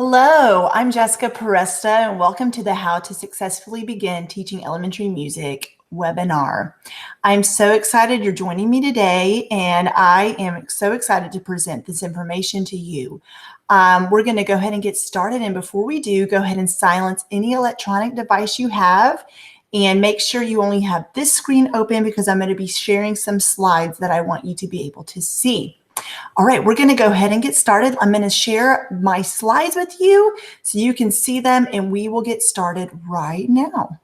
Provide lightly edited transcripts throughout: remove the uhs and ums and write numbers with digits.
Hello, I'm Jessica Peresta, and welcome to the How to Successfully Begin Teaching Elementary Music webinar. I'm so excited you're joining me today, and I am so excited to present this information to you. We're going to go ahead and get started, and before we do, go ahead and silence any electronic device you have, and make sure you only have this screen open because I'm going to be sharing some slides that I want you to be able to see. All right, we're going to go ahead and get started. I'm going to share my slides with you so you can see them, and we will get started right now.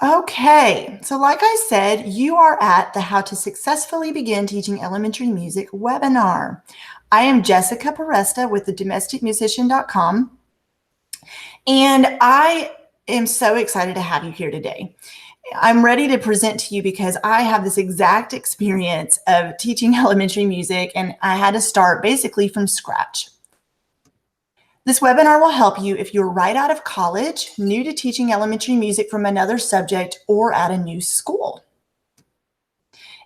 Okay, so like I said, you are at the How to Successfully Begin Teaching Elementary Music webinar. I am Jessica Peresta with thedomesticmusician.com, and I am so excited to have you here today. I'm ready to present to you because I have this exact experience of teaching elementary music, and I had to start basically from scratch. This webinar will help you if you're right out of college, new to teaching elementary music from another subject, or at a new school.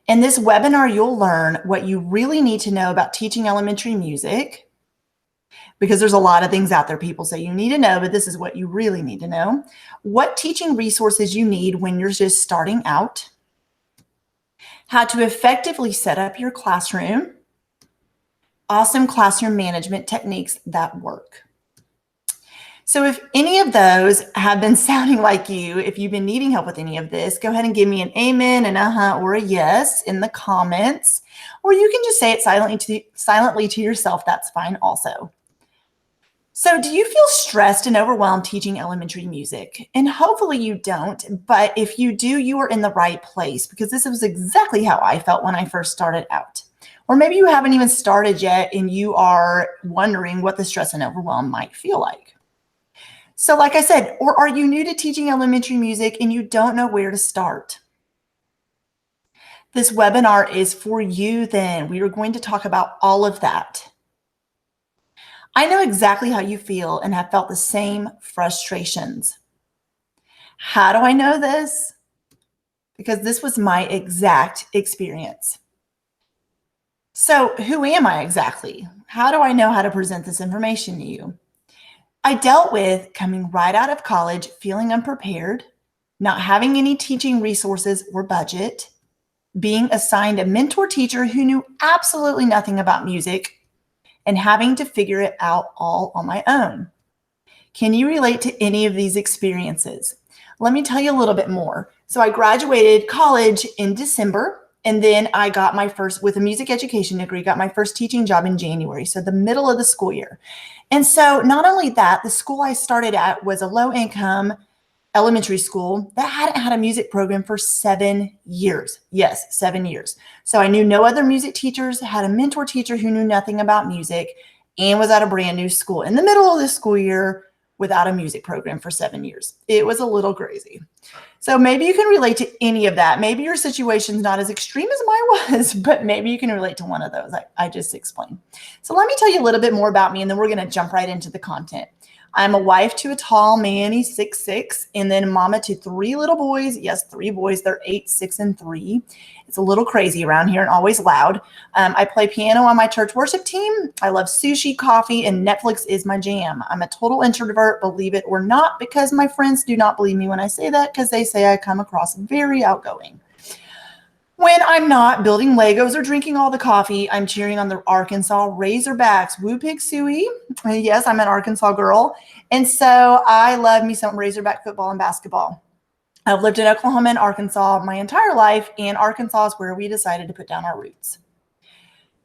In this webinar, you'll learn what you really need to know about teaching elementary music, because there's a lot of things out there people say you need to know, but this is what you really need to know. What teaching resources you need when you're just starting out. How to effectively set up your classroom. Awesome classroom management techniques that work. So if any of those have been sounding like you, if you've been needing help with any of this, go ahead and give me an amen, an uh-huh, or a yes in the comments, or you can just say it silently to yourself. That's fine also. So do you feel stressed and overwhelmed teaching elementary music? And hopefully you don't, but if you do, you are in the right place, because this was exactly how I felt when I first started out. Or maybe you haven't even started yet and you are wondering what the stress and overwhelm might feel like. So like I said, or are you new to teaching elementary music and you don't know where to start? This webinar is for you then. We are going to talk about all of that. I know exactly how you feel and have felt the same frustrations. How do I know this? Because this was my exact experience. So who am I exactly? How do I know how to present this information to you? I dealt with coming right out of college, feeling unprepared, not having any teaching resources or budget, being assigned a mentor teacher who knew absolutely nothing about music, and having to figure it out all on my own. Can you relate to any of these experiences? Let me tell you a little bit more. So I graduated college in December, and then I got my first, with a music education degree, got my first teaching job in January, so the middle of the school year. And so not only that, the school I started at was a low-income elementary school that hadn't had a music program for 7 years. Yes, 7 years. So I knew no other music teachers, had a mentor teacher who knew nothing about music, and was at a brand new school in the middle of the school year without a music program for 7 years. It was a little crazy. So maybe you can relate to any of that. Maybe your situation's not as extreme as mine was, but maybe you can relate to one of those I just explained. So let me tell you a little bit more about me, and then we're going to jump right into the content. I'm a wife to a tall man, he's 6'6", and then mama to 3 little boys. Yes, 3 boys, they're 8, 6, and 3. It's a little crazy around here and always loud. I play piano on my church worship team. I love sushi, coffee, and Netflix is my jam. I'm a total introvert, believe it or not, because my friends do not believe me when I say that, because they say I come across very outgoing. When I'm not building Legos or drinking all the coffee, I'm cheering on the Arkansas Razorbacks. Woo Pig Suey. Yes, I'm an Arkansas girl. And so I love me some Razorback football and basketball. I've lived in Oklahoma and Arkansas my entire life, and Arkansas is where we decided to put down our roots.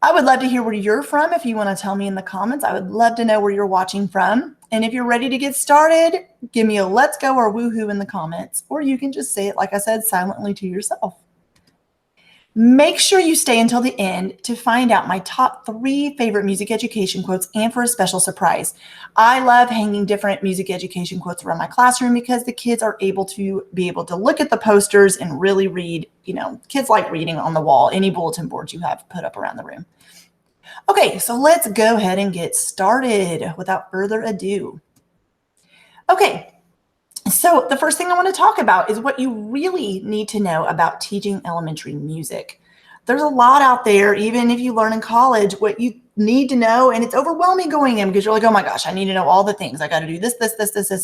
I would love to hear where you're from. If you want to tell me in the comments, I would love to know where you're watching from. And if you're ready to get started, give me a let's go or woohoo in the comments, or you can just say it, like I said, silently to yourself. Make sure you stay until the end to find out my top 3 favorite music education quotes and for a special surprise. I love hanging different music education quotes around my classroom because the kids are able to look at the posters and really read. You know, kids like reading on the wall, any bulletin boards you have put up around the room. Okay, so let's go ahead and get started without further ado. Okay. So the first thing I want to talk about is what you really need to know about teaching elementary music. There's a lot out there, even if you learn in college, what you need to know, and it's overwhelming going in because you're like, oh my gosh, I need to know all the things. I got to do this,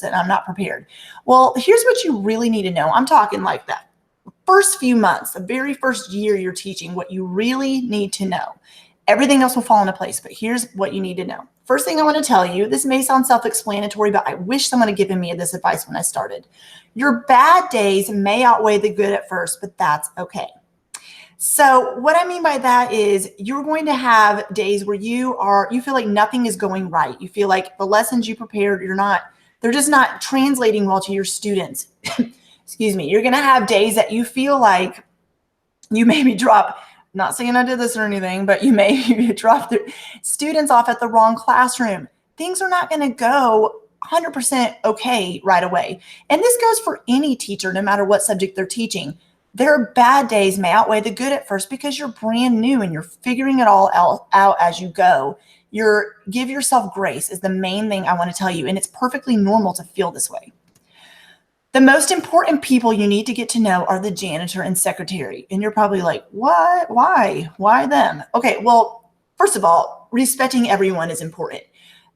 and I'm not prepared. Well, here's what you really need to know. I'm talking like that first few months, the very first year you're teaching, what you really need to know. Everything else will fall into place, but here's what you need to know. First thing I want to tell you, this may sound self-explanatory, but I wish someone had given me this advice when I started. Your bad days may outweigh the good at first, but that's okay. So what I mean by that is you're going to have days where you feel like nothing is going right. You feel like the lessons you prepared, they're just not translating well to your students. Excuse me. You're going to have days that you feel like you maybe drop, not saying I did this or anything, but you may drop the students off at the wrong classroom. Things are not going to go 100% okay right away. And this goes for any teacher, no matter what subject they're teaching. Their bad days may outweigh the good at first because you're brand new and you're figuring it all out as you go. Give yourself grace is the main thing I want to tell you. And it's perfectly normal to feel this way. The most important people you need to get to know are the janitor and secretary. And you're probably like, what? Why? Why them? Okay, well, first of all, respecting everyone is important.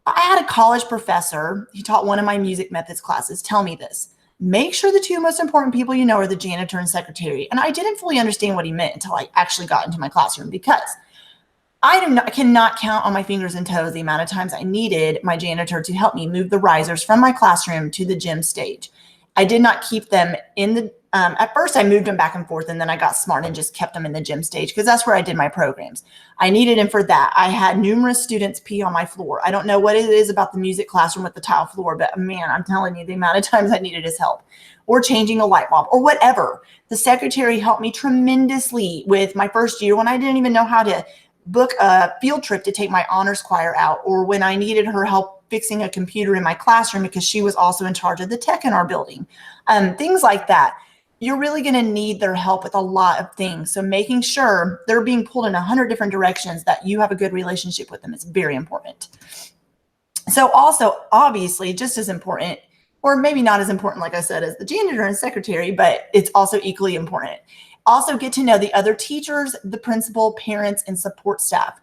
I had a college professor, he taught one of my music methods classes, tell me this. Make sure the two most important people you know are the janitor and secretary. And I didn't fully understand what he meant until I actually got into my classroom, because I cannot count on my fingers and toes the amount of times I needed my janitor to help me move the risers from my classroom to the gym stage. I did not keep them in the, at first I moved them back and forth, and then I got smart and just kept them in the gym stage because that's where I did my programs. I needed him for that. I had numerous students pee on my floor. I don't know what it is about the music classroom with the tile floor, but man, I'm telling you, the amount of times I needed his help, or changing a light bulb or whatever. The secretary helped me tremendously with my first year when I didn't even know how to book a field trip to take my honors choir out, or when I needed her help fixing a computer in my classroom because she was also in charge of the tech in our building. Things like that. You're really going to need their help with a lot of things. So making sure they're being pulled in 100 different directions, that you have a good relationship with them, is very important. So also, obviously, just as important, or maybe not as important, like I said, as the janitor and secretary, but it's also equally important. Also get to know the other teachers, the principal, parents, and support staff.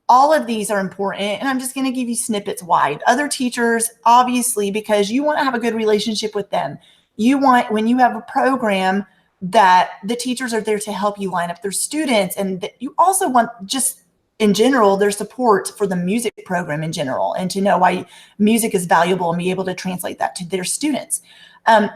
All of these are important, and I'm just going to give you snippets why. Other teachers, obviously, because you want to have a good relationship with them. You want, when you have a program, that the teachers are there to help you line up their students, and that you also want, just in general, their support for the music program in general, and to know why music is valuable and be able to translate that to their students.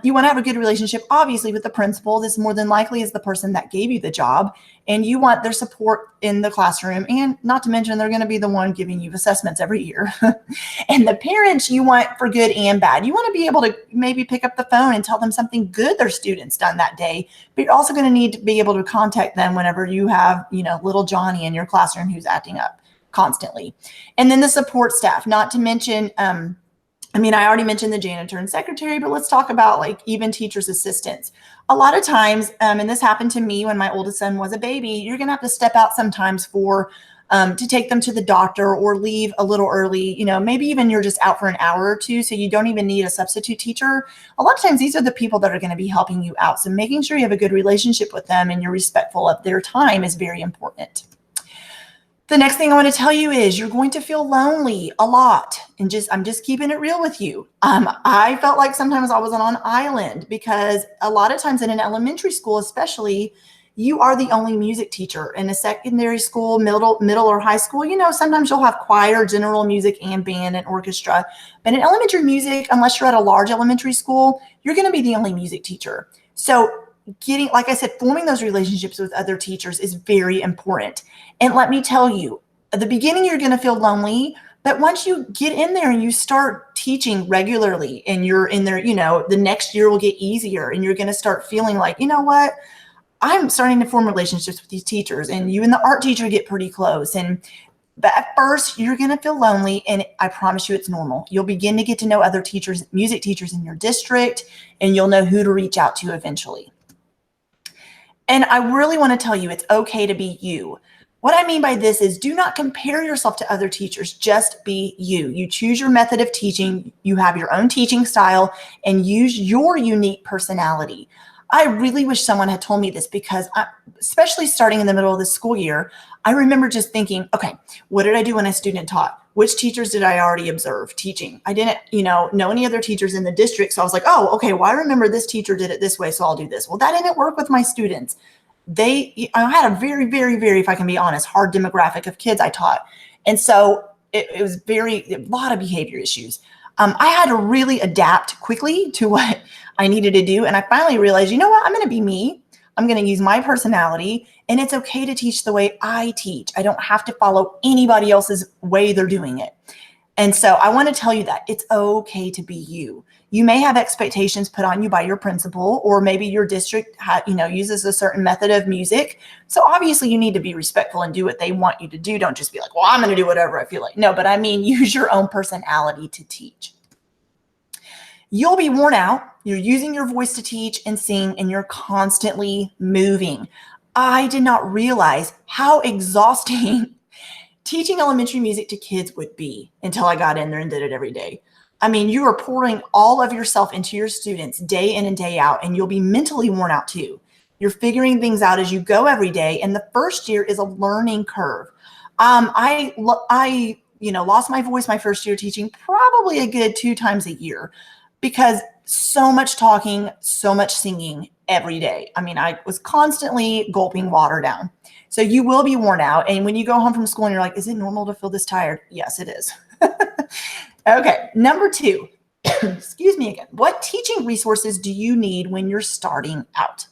You want to have a good relationship, obviously, with the principal. This more than likely is the person that gave you the job, and you want their support in the classroom, and not to mention they're going to be the one giving you assessments every year. And the parents you want for good and bad. You want to be able to maybe pick up the phone and tell them something good their student's done that day, but you're also going to need to be able to contact them whenever you have, little Johnny in your classroom who's acting up constantly. And then the support staff, not to mention, I already mentioned the janitor and secretary, but let's talk about even teachers' assistants. A lot of times, and this happened to me when my oldest son was a baby, you're going to have to step out sometimes to take them to the doctor, or leave a little early. Maybe even you're just out for an hour or two, so you don't even need a substitute teacher. A lot of times these are the people that are going to be helping you out. So making sure you have a good relationship with them and you're respectful of their time is very important. The next thing I want to tell you is you're going to feel lonely a lot. And I'm just keeping it real with you. I felt like sometimes I was on an island, because a lot of times in an elementary school, especially, you are the only music teacher. In a secondary school, middle or high school, sometimes you'll have choir, general music, and band and orchestra. But in elementary music, unless you're at a large elementary school, you're going to be the only music teacher. So like I said, forming those relationships with other teachers is very important. And let me tell you, at the beginning, you're going to feel lonely, but once you get in there and you start teaching regularly and you're in there, the next year will get easier, and you're going to start feeling like, you know what, I'm starting to form relationships with these teachers, and you and the art teacher get pretty close. But at first you're going to feel lonely, and I promise you it's normal. You'll begin to get to know other teachers, music teachers in your district, and you'll know who to reach out to eventually. And I really want to tell you, it's okay to be you. What I mean by this is, do not compare yourself to other teachers. Just be you. You choose your method of teaching. You have your own teaching style, and use your unique personality. I really wish someone had told me this because especially starting in the middle of the school year, I remember just thinking, okay, what did I do when a student taught? Which teachers did I already observe teaching? I didn't, know any other teachers in the district. So I was like, oh, okay, well, I remember this teacher did it this way, so I'll do this. Well, that didn't work with my students. I had a very, very, very, if I can be honest, hard demographic of kids I taught. And so it was a lot of behavior issues. I had to really adapt quickly to what I needed to do. And I finally realized, you know what? I'm going to be me. I'm going to use my personality, and it's okay to teach the way I teach. I don't have to follow anybody else's way they're doing it. And so I want to tell you that it's okay to be you. You may have expectations put on you by your principal, or maybe your district uses a certain method of music. So obviously you need to be respectful and do what they want you to do. Don't just be like, well, I'm going to do whatever I feel like. No, but I mean, use your own personality to teach. You'll be worn out. You're using your voice to teach and sing, and you're constantly moving. I did not realize how exhausting teaching elementary music to kids would be until I got in there and did it every day. I mean, you are pouring all of yourself into your students day in and day out, and you'll be mentally worn out too. You're figuring things out as you go every day, and the first year is a learning curve. I lost my voice my first year teaching probably a good 2 times a year because so much talking, so much singing every day. I mean, I was constantly gulping water down. So you will be worn out. And when you go home from school and you're like, is it normal to feel this tired? Yes, it is. Okay, number 2, excuse me again. What teaching resources do you need when you're starting out?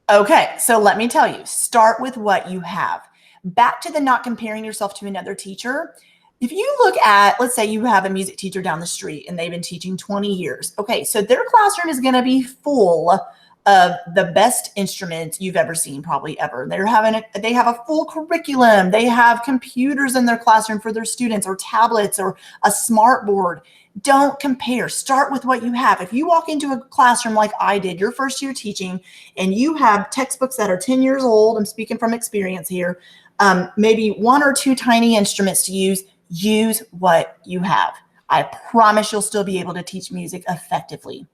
Okay, so let me tell you, start with what you have. Back to the not comparing yourself to another teacher. If you look at, let's say you have a music teacher down the street and they've been teaching 20 years. Okay, so their classroom is going to be full of the best instruments you've ever seen, probably ever. They have a full curriculum. They have computers in their classroom for their students, or tablets, or a smart board. Don't compare. Start with what you have. If you walk into a classroom like I did your first year teaching, and you have textbooks that are 10 years old, I'm speaking from experience here, maybe 1 or 2 tiny instruments to use what you have. I promise you'll still be able to teach music effectively.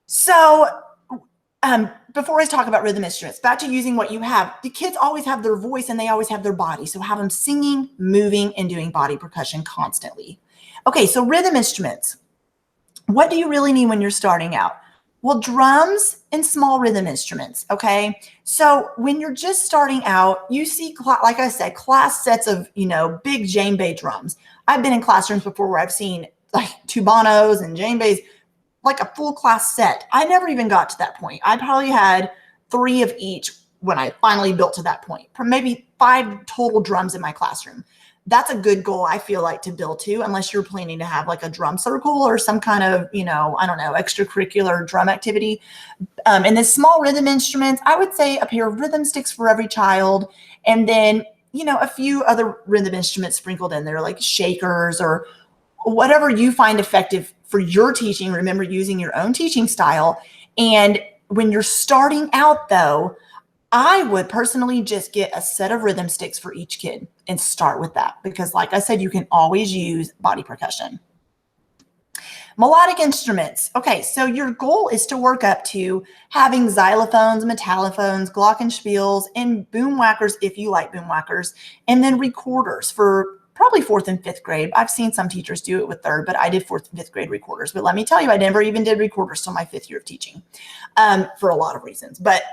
So before I talk about rhythm instruments, back to using what you have, the kids always have their voice and they always have their body. So have them singing, moving, and doing body percussion constantly. Okay, so rhythm instruments. What do you really need when you're starting out? Well, drums and small rhythm instruments, okay? So when you're just starting out, you see, like I said, class sets of, big djembe drums. I've been in classrooms before where I've seen like tubanos and djembes, like a full class set. I never even got to that point. I probably had 3 of each when I finally built to that point, maybe 5 total drums in my classroom. That's a good goal, I feel like, to build to, unless you're planning to have like a drum circle or some kind of, extracurricular drum activity. And the small rhythm instruments, I would say a pair of rhythm sticks for every child. And then, a few other rhythm instruments sprinkled in there, like shakers or whatever you find effective for your teaching. Remember, using your own teaching style. And when you're starting out, though, I would personally just get a set of rhythm sticks for each kid and start with that, because like I said, you can always use body percussion. Melodic instruments. Okay, so your goal is to work up to having xylophones, metallophones, glockenspiels, and boom whackers if you like boom whackers, and then recorders for probably 4th and 5th grade. I've seen some teachers do it with 3rd, but I did 4th and 5th grade recorders. But let me tell you, I never even did recorders till my 5th year of teaching for a lot of reasons. But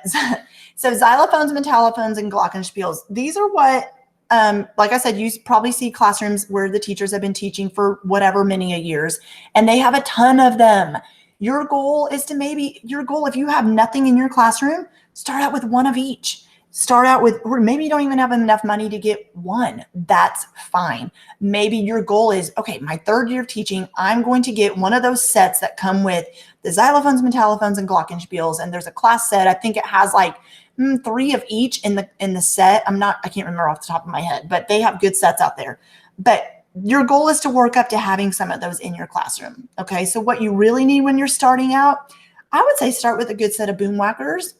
so xylophones, metallophones, and glockenspiels, these are what, like I said, you probably see classrooms where the teachers have been teaching for whatever many a years, and they have a ton of them. Your goal is to if you have nothing in your classroom, start out with 1 of each. Start out with, or maybe you don't even have enough money to get 1. That's fine. Maybe your goal is, okay, my 3rd year of teaching, I'm going to get 1 of those sets that come with the xylophones, metallophones, and glockenspiels. And there's a class set. I think it has like 3 of each in the set. I can't remember off the top of my head, but they have good sets out there. But your goal is to work up to having some of those in your classroom. Okay, so what you really need when you're starting out, I would say start with a good set of boom whackers.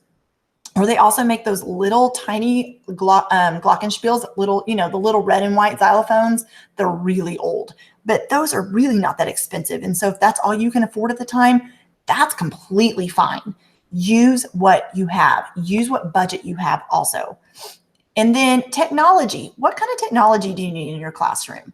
Or they also make those little tiny glockenspiels, the little red and white xylophones. They're really old, but those are really not that expensive. And so if that's all you can afford at the time, That's completely fine. Use what you have. Use what budget you have also. And then technology. What kind of technology do you need in your classroom?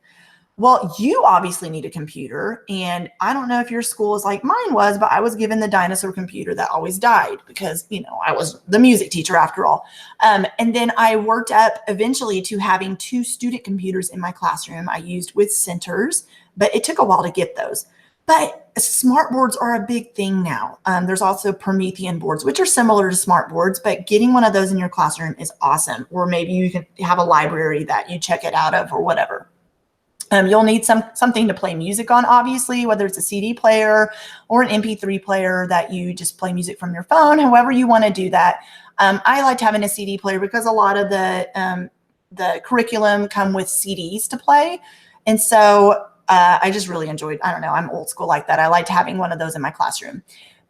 Well, you obviously need a computer. And I don't know if your school is like mine was, but I was given the dinosaur computer that always died because, I was the music teacher after all. And then I worked up eventually to having 2 student computers in my classroom I used with centers, but it took a while to get those. But smart boards are a big thing now. There's also Promethean boards, which are similar to smart boards, but getting one of those in your classroom is awesome. Or maybe you can have a library that you check it out of or whatever. You'll need something to play music on, obviously, whether it's a CD player or an MP3 player that you just play music from your phone, however you want to do that. I liked having a CD player because a lot of the curriculum come with CDs to play. And so I just really enjoyed, I don't know, I'm old school like that. I liked having one of those in my classroom.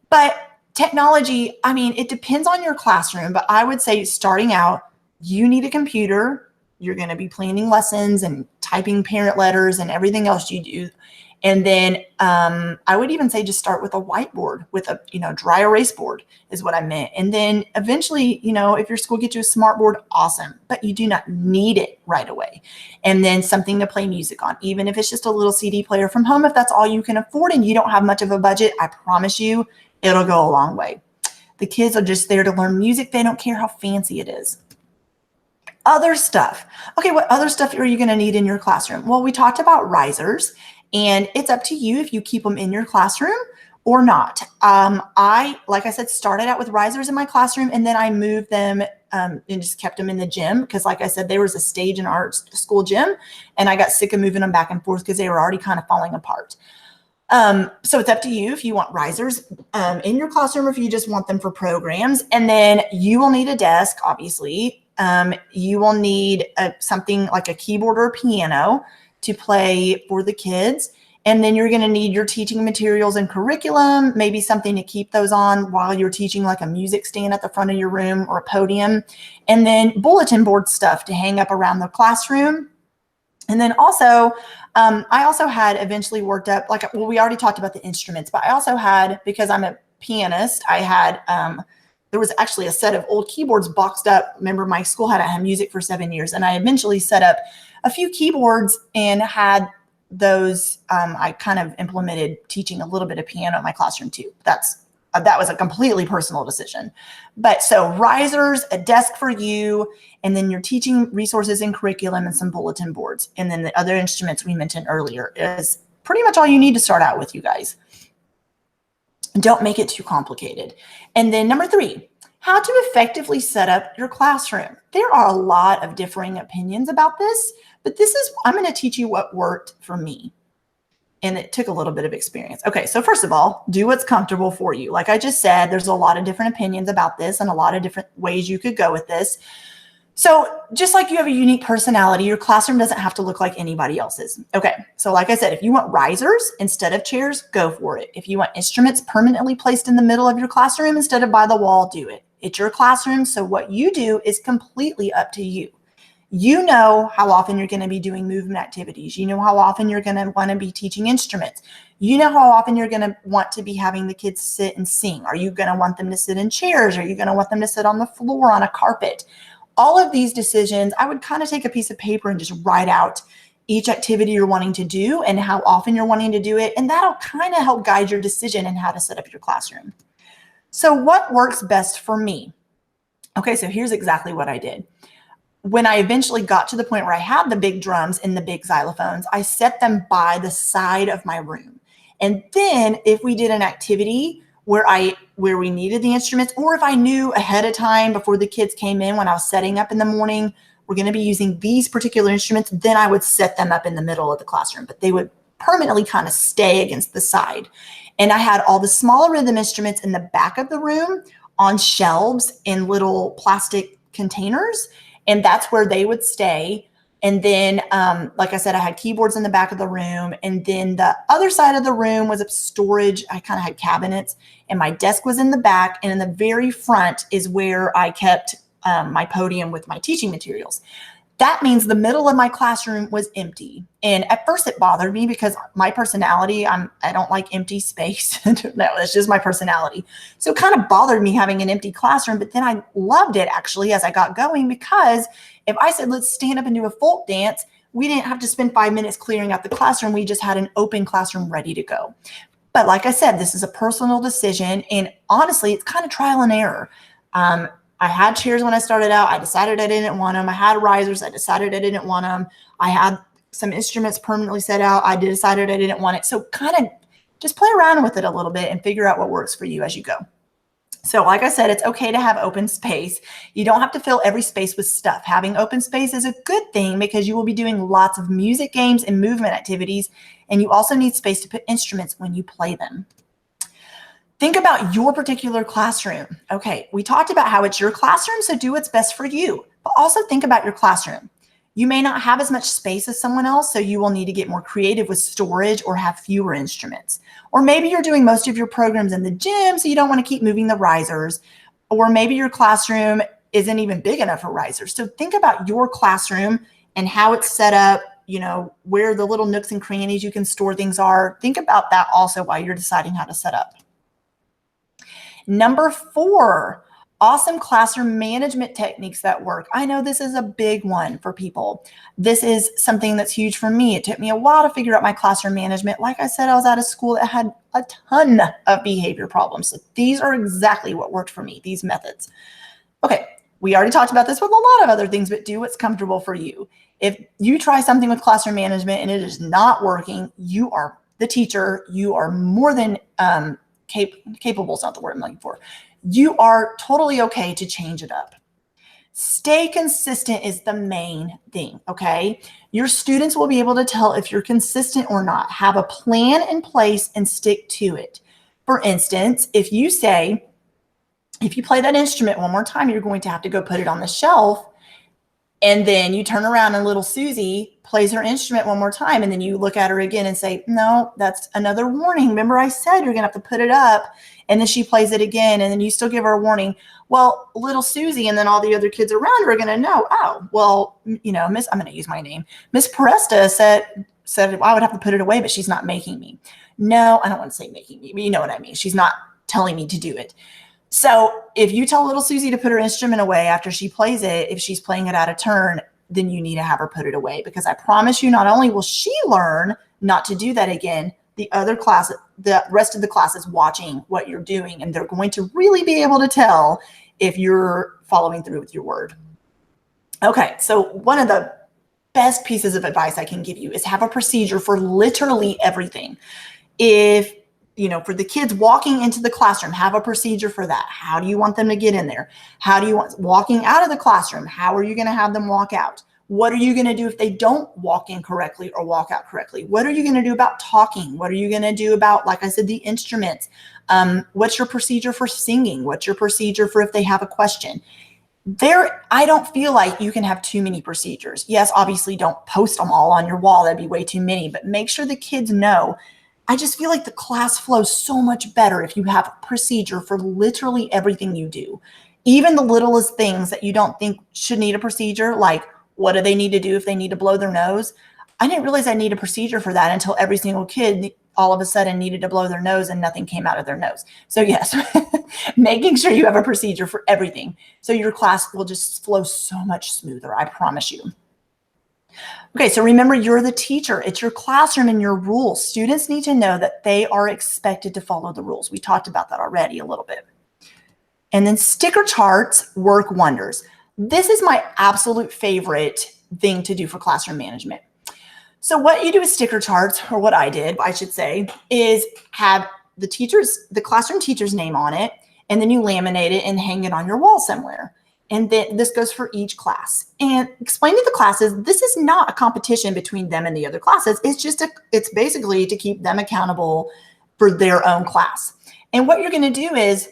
But technology, I mean, it depends on your classroom, but I would say starting out, you need a computer. You're going to be planning lessons and typing parent letters and everything else you do. And then I would even say just start with a whiteboard with a dry erase board is what I meant. And then eventually, if your school gets you a smart board, awesome, but you do not need it right away. And then something to play music on, even if it's just a little CD player from home, if that's all you can afford and you don't have much of a budget, I promise you it'll go a long way. The kids are just there to learn music. They don't care how fancy it is. Other stuff. Okay, what other stuff are you going to need in your classroom? Well, we talked about risers, and it's up to you if you keep them in your classroom or not. Like I said, started out with risers in my classroom, and then I moved them and just kept them in the gym because, like I said, there was a stage in our school gym, and I got sick of moving them back and forth because they were already kind of falling apart. So it's up to you if you want risers in your classroom or if you just want them for programs. And then you will need a desk, obviously. You will need something like a keyboard or a piano to play for the kids. And then you're going to need your teaching materials and curriculum, maybe something to keep those on while you're teaching, like a music stand at the front of your room or a podium. And then bulletin board stuff to hang up around the classroom. And then also, I also had eventually worked up, we already talked about the instruments, but I also had, because I'm a pianist, I had, there was actually a set of old keyboards boxed up. Remember, my school had music for 7 years, and I eventually set up a few keyboards and had those. I kind of implemented teaching a little bit of piano in my classroom too. That was a completely personal decision. But so risers, a desk for you, and then your teaching resources and curriculum and some bulletin boards. And then the other instruments we mentioned earlier is pretty much all you need to start out with, you guys. Don't make it too complicated. And then number 3, how to effectively set up your classroom. There are a lot of differing opinions about this, but I'm going to teach you what worked for me. And it took a little bit of experience. Okay, so first of all, do what's comfortable for you. Like I just said, there's a lot of different opinions about this and a lot of different ways you could go with this. So just like you have a unique personality, your classroom doesn't have to look like anybody else's. Okay, so like I said, if you want risers instead of chairs, go for it. If you want instruments permanently placed in the middle of your classroom instead of by the wall, do it. It's your classroom, so what you do is completely up to you. You know how often you're going to be doing movement activities. You know how often you're going to want to be teaching instruments. You know how often you're going to want to be having the kids sit and sing. Are you going to want them to sit in chairs? Are you going to want them to sit on the floor on a carpet? All of these decisions, I would kind of take a piece of paper and just write out each activity you're wanting to do and how often you're wanting to do it. And that'll kind of help guide your decision in how to set up your classroom. So what works best for me? Okay, so here's exactly what I did. When I eventually got to the point where I had the big drums and the big xylophones, I set them by the side of my room. And then if we did an activity where we needed the instruments, or if I knew ahead of time before the kids came in when I was setting up in the morning, we're going to be using these particular instruments, then I would set them up in the middle of the classroom, but they would permanently kind of stay against the side. And I had all the smaller rhythm instruments in the back of the room on shelves in little plastic containers. And that's where they would stay. And then, like I said, I had keyboards in the back of the room. And then the other side of the room was a storage. I kind of had cabinets, and my desk was in the back. And in the very front is where I kept my podium with my teaching materials. That means the middle of my classroom was empty. And at first it bothered me because my personality, I don't like empty space. No, that's just my personality. So it kind of bothered me having an empty classroom, but then I loved it actually as I got going, because if I said, let's stand up and do a folk dance, we didn't have to spend 5 minutes clearing out the classroom. We just had an open classroom ready to go. But like I said, this is a personal decision. And honestly, it's kind of trial and error. I had chairs when I started out. I decided I didn't want them. I had risers. I decided I didn't want them. I had some instruments permanently set out. I decided I didn't want it. So kind of just play around with it a little bit and figure out what works for you as you go. So like I said, it's okay to have open space. You don't have to fill every space with stuff. Having open space is a good thing because you will be doing lots of music, games, and movement activities. And you also need space to put instruments when you play them. Think about your particular classroom. Okay, we talked about how it's your classroom, so do what's best for you. But also think about your classroom. You may not have as much space as someone else, so you will need to get more creative with storage or have fewer instruments. Or maybe you're doing most of your programs in the gym, so you don't want to keep moving the risers. Or maybe your classroom isn't even big enough for risers. So think about your classroom and how it's set up, you know, where the little nooks and crannies you can store things are. Think about that also while you're deciding how to set up. Number 4, awesome classroom management techniques that work. I know this is a big one for people. This is something that's huge for me. It took me a while to figure out my classroom management. Like I said, I was at a school that had a ton of behavior problems. So these are exactly what worked for me, these methods. Okay, we already talked about this with a lot of other things, but do what's comfortable for you. If you try something with classroom management and it is not working, you are the teacher. You are more than capable is not the word I'm looking for. You are totally okay to change it up. Stay consistent is the main thing, okay? Your students will be able to tell if you're consistent or not. Have a plan in place and stick to it. For instance, if you say, if you play that instrument one more time, you're going to have to go put it on the shelf. And then you turn around and little Susie plays her instrument one more time. And then you look at her again and say, no, that's another warning. Remember I said you're going to have to put it up. And then she plays it again. And then you still give her a warning. Well, little Susie and then all the other kids around her are going to know, oh, well, you know, I'm going to use my name. Miss Presta said I would have to put it away, but she's not making me. No, I don't want to say making me, but you know what I mean. She's not telling me to do it. So if you tell little Susie to put her instrument away after she plays it, if she's playing it out of turn, then you need to have her put it away, because I promise you, not only will she learn not to do that again, the rest of the class is watching what you're doing, and they're going to really be able to tell if you're following through with your word. Okay, so one of the best pieces of advice I can give you is have a procedure for literally everything. If for the kids walking into the classroom, have a procedure for that. How do you want them to get in there? How do you want walking out of the classroom? How are you going to have them walk out? What are you going to do if they don't walk in correctly or walk out correctly? What are you going to do about talking? What are you going to do about, like I said, the instruments? What's your procedure for singing? What's your procedure for if they have a question? I don't feel like you can have too many procedures. Yes, obviously don't post them all on your wall. That'd be way too many, but make sure the kids know. I just feel like the class flows so much better if you have a procedure for literally everything you do. Even the littlest things that you don't think should need a procedure, like what do they need to do if they need to blow their nose? I didn't realize I need a procedure for that until every single kid all of a sudden needed to blow their nose and nothing came out of their nose. So yes, making sure you have a procedure for everything. So your class will just flow so much smoother, I promise you. Okay, so remember, you're the teacher. It's your classroom and your rules. Students need to know that they are expected to follow the rules. We talked about that already a little bit. And then sticker charts work wonders. This is my absolute favorite thing to do for classroom management. So what you do with sticker charts, or what I did, I should say, is have the classroom teacher's name on it, and then you laminate it and hang it on your wall somewhere. And then this goes for each class. And explain to the classes, this is not a competition between them and the other classes. It's basically to keep them accountable for their own class. And what you're going to do is,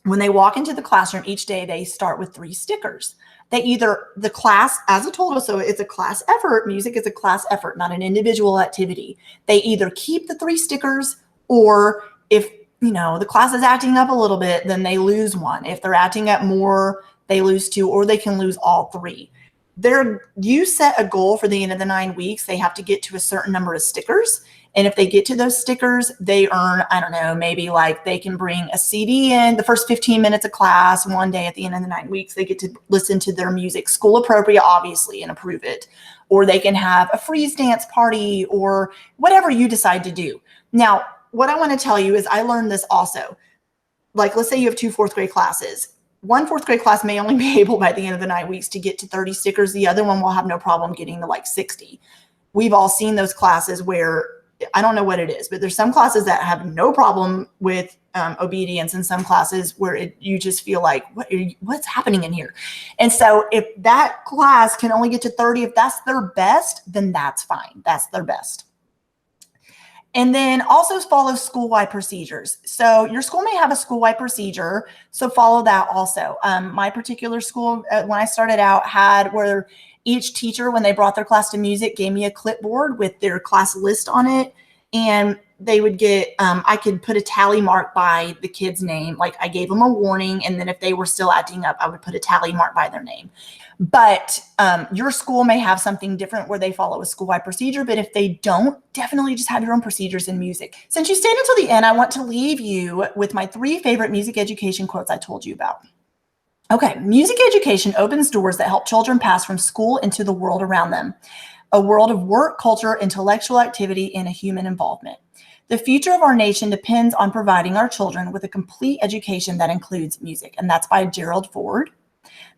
when they walk into the classroom each day, they start with 3 stickers. The class as a total, so it's a class effort. Music is a class effort, not an individual activity. They either keep the 3 stickers, or if the class is acting up a little bit, then they lose 1. If they're acting up more, they lose 2, or they can lose all 3. You set a goal for the end of the 9 weeks. They have to get to a certain number of stickers. And if they get to those stickers, they earn, I don't know, maybe like they can bring a CD in the first 15 minutes of class one day at the end of the 9 weeks. They get to listen to their music, school appropriate, obviously, and approve it. Or they can have a freeze dance party or whatever you decide to do. Now, what I want to tell you is I learned this also. Like, let's say you have 2 fourth grade classes. One fourth grade class may only be able by the end of the 9 weeks to get to 30 stickers. The other one will have no problem getting to like 60. We've all seen those classes where, I don't know what it is, but there's some classes that have no problem with obedience and some classes where you just feel like, what's happening in here? And so if that class can only get to 30, if that's their best, then that's fine. That's their best. And then also follow school-wide procedures. So your school may have a school-wide procedure, so follow that also. My particular school, when I started out, had where each teacher, when they brought their class to music, gave me a clipboard with their class list on it. And they would get, I could put a tally mark by the kid's name. Like I gave them a warning. And then if they were still acting up, I would put a tally mark by their name. But your school may have something different where they follow a school-wide procedure. But if they don't, definitely just have your own procedures in music. Since you stayed until the end, I want to leave you with my 3 favorite music education quotes I told you about. Okay, music education opens doors that help children pass from school into the world around them. A world of work, culture, intellectual activity, and a human involvement. The future of our nation depends on providing our children with a complete education that includes music. And that's by Gerald Ford.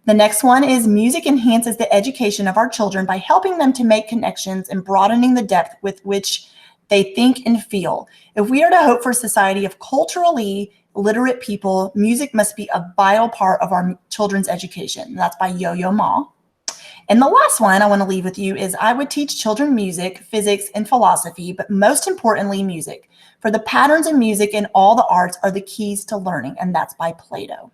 The next one is music enhances the education of our children by helping them to make connections and broadening the depth with which they think and feel. If we are to hope for a society of culturally literate people, music must be a vital part of our children's education. And that's by Yo-Yo Ma. And the last one I want to leave with you is I would teach children music, physics, and philosophy, but most importantly, music. For the patterns in music and all the arts are the keys to learning, and that's by Plato.